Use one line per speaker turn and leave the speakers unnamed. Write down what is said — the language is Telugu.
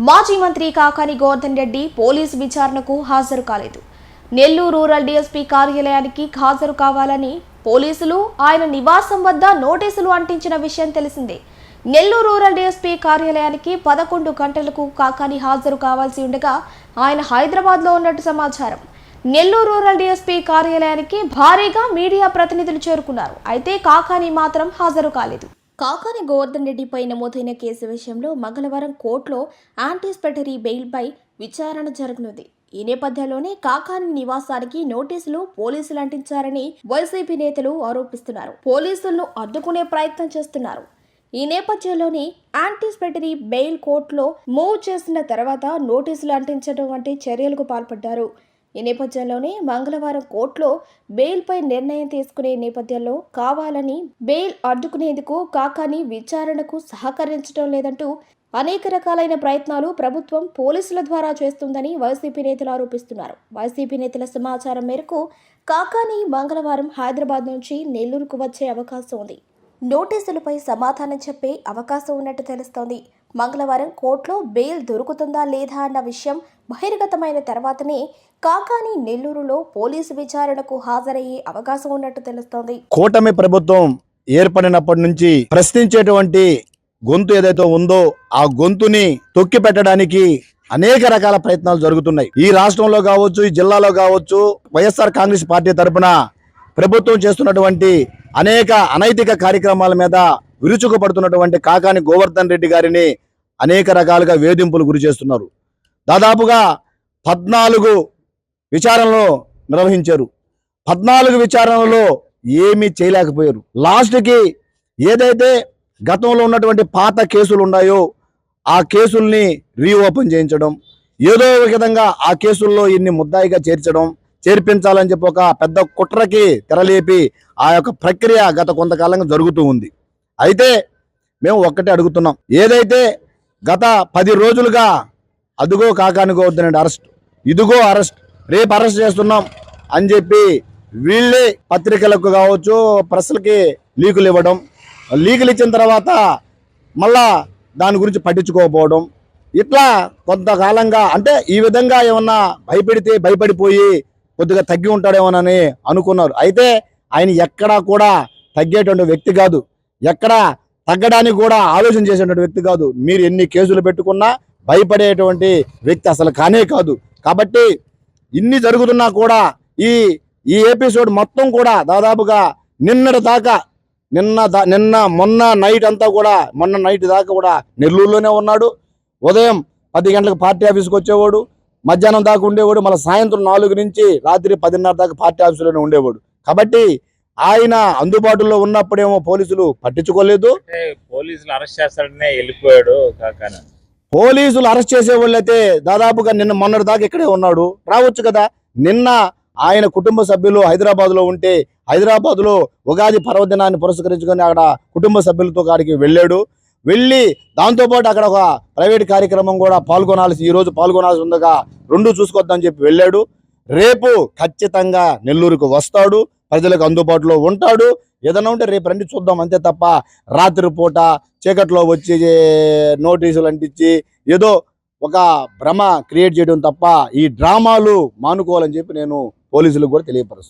మాజీ మంత్రి కాకాని గోవర్ధన్ రెడ్డి పోలీసు విచారణకు హాజరు కాలేదు. నెల్లూరు రూరల్ డీఎస్పీ కార్యాలయానికి హాజరు కావాలని పోలీసులు ఆయన నివాసం వద్ద నోటీసులు అంటించిన విషయం తెలిసిందే. నెల్లూరు రూరల్ డీఎస్పీ కార్యాలయానికి 11 గంటలకు కాకాని హాజరు కావాల్సి ఉండగా ఆయన హైదరాబాద్లో ఉన్నట్టు సమాచారం. నెల్లూరు రూరల్ డీఎస్పీ కార్యాలయానికి భారీగా మీడియా ప్రతినిధులు చేరుకున్నారు. అయితే కాకాని మాత్రం హాజరు కాలేదు. కాకాని గోవర్ధన్ రెడ్డిపై నమోదైన కేసు విషయంలో మంగళవారం కోర్టులో యాంటిసిపేటరీ బెయిల్పై విచారణ జరగనుంది. ఈ నేపథ్యంలోనే కాకాని నివాసానికి నోటీసులు పోలీసులు అంటించారని వైసీపీ నేతలు ఆరోపిస్తున్నారు. పోలీసులను అడ్డుకునే ప్రయత్నం చేస్తున్నారు. ఈ నేపథ్యంలోనే యాంటిసిపేటరీ బెయిల్ కోర్టులో మూవ్ చేసిన తర్వాత నోటీసులు అంటించడం వంటి చర్యలకు పాల్పడ్డారు. ఈ నేపథ్యంలోనే మంగళవారం కోర్టులో బెయిల్పై నిర్ణయం తీసుకునే నేపథ్యంలో కావాలని బెయిల్ అడ్డుకునేందుకు కాకాని విచారణకు సహకరించడం లేదంటూ అనేక రకాలైన ప్రయత్నాలు ప్రభుత్వం పోలీసుల ద్వారా చేస్తుందని వైసీపీ నేతలు ఆరోపిస్తున్నారు. వైసీపీ నేతల సమాచారం మేరకు కాకాని మంగళవారం హైదరాబాద్ నుంచి నెల్లూరుకు వచ్చే అవకాశం ఉంది. నోటీసులపై సమాధానం చెప్పే అవకాశం ఉన్నట్టు తెలుస్తోంది. మంగళవారం కోర్టులో బెయిల్ దొరుకుతుందా లేదా అన్న విషయం బహిర్గతమైన తర్వాతనే కాకాని నెల్లూరులో పోలీసు విచారణకు హాజరయ్యే అవకాశం ఉన్నట్టు తెలుస్తోంది.
కూటమి ప్రభుత్వం ఏర్పడినప్పటి నుంచి ప్రశ్నించేటువంటి గొంతు ఏదైతే ఉందో ఆ గొంతుని తొక్కి పెట్టడానికి అనేక రకాల ప్రయత్నాలు జరుగుతున్నాయి. ఈ రాష్ట్రంలో కావచ్చు, ఈ జిల్లాలో కావచ్చు, వైఎస్ఆర్ కాంగ్రెస్ పార్టీ తరఫున ప్రభుత్వం చేస్తున్నటువంటి అనేక అనైతిక కార్యక్రమాల మీద విరుచుకుపడుతున్నటువంటి కాకాని గోవర్ధన్ రెడ్డి గారిని అనేక రకాలుగా వేధింపులు గురి చేస్తున్నారు. దాదాపుగా 14 విచారణలు నిర్వహించారు. 14 విచారణలో ఏమీ చేయలేకపోయారు. లాస్ట్కి ఏదైతే గతంలో ఉన్నటువంటి పాత కేసులు ఉన్నాయో ఆ కేసుల్ని రీఓపెన్ చేయించడం, ఏదో ఒక విధంగా ఆ కేసుల్లో ఇన్ని ముద్దాయిగా చేర్పించాలని చెప్పి ఒక పెద్ద కుట్రకి తెరలేపి ఆ యొక్క ప్రక్రియ గత కొంతకాలంగా జరుగుతూ ఉంది. అయితే మేము ఒక్కటే అడుగుతున్నాం, ఏదైతే గత 10 రోజులుగా అదుగో కాకాని గోవర్ధన్ రెడ్డి అరెస్ట్, ఇదిగో అరెస్ట్, రేపు అరెస్ట్ చేస్తున్నాం అని చెప్పి వీళ్ళే పత్రికలకు కావచ్చు, ప్రెస్లకి లీకులు ఇవ్వడం, లీకులు ఇచ్చిన తర్వాత మళ్ళా దాని గురించి పట్టించుకోకపోవడం, ఇట్లా కొంతకాలంగా అంటే ఈ విధంగా ఏమన్నా భయపడిపోయి కొద్దిగా తగ్గి ఉంటాడేమోనని అనుకున్నారు. అయితే ఆయన ఎక్కడా కూడా తగ్గేటువంటి వ్యక్తి కాదు, ఎక్కడా తగ్గడానికి కూడా ఆలోచన చేసేటువంటి వ్యక్తి కాదు. మీరు ఎన్ని కేసులు పెట్టుకున్నా భయపడేటువంటి వ్యక్తి అసలు కానే కాదు. కాబట్టి ఇన్ని జరుగుతున్నా కూడా ఈ ఎపిసోడ్ మొత్తం కూడా దాదాపుగా మొన్న నైట్ దాకా కూడా నెల్లూరులోనే ఉన్నాడు. ఉదయం 10 గంటలకు పార్టీ ఆఫీస్కి వచ్చేవాడు, మధ్యాహ్నం దాకా ఉండేవాడు, మళ్ళీ సాయంత్రం 4 నుంచి రాత్రి 10:30 దాకా పార్టీ ఆఫీసులోనే ఉండేవాడు. కాబట్టి ఆయన అందుబాటులో ఉన్నప్పుడేమో పోలీసులు పట్టించుకోలేదు.
పోలీసులు అరెస్ట్ చేస్తాడనే వెళ్ళిపోయాడు కాకాని.
పోలీసులు అరెస్ట్ చేసేవాళ్ళు అయితే దాదాపుగా మొన్నటి దాకా ఇక్కడే ఉన్నాడు, రావచ్చు కదా. నిన్న ఆయన కుటుంబ సభ్యులు హైదరాబాద్లో ఉంటే హైదరాబాద్లో ఉగాది పర్వదినాన్ని పురస్కరించుకొని అక్కడ కుటుంబ సభ్యులతో కాడికి వెళ్ళాడు. వెళ్ళి దాంతోపాటు అక్కడ ఒక ప్రైవేట్ కార్యక్రమం కూడా ఈ రోజు పాల్గొనాల్సి ఉండగా 2 చూసుకొద్దని చెప్పి వెళ్ళాడు. రేపు ఖచ్చితంగా నెల్లూరుకు వస్తాడు, ప్రజలకు అందుబాటులో ఉంటాడు. ఏదన్నా ఉంటే రేపు రండి చూద్దాం, అంతే తప్ప రాత్రిపూట చీకట్లో వచ్చి నోటీసులు అంటించి ఏదో ఒక భ్రమ క్రియేట్ చేయడం తప్ప ఈ డ్రామాలు మానుకోవాలని చెప్పి నేను పోలీసులకు కూడా తెలియపరుస్తాను.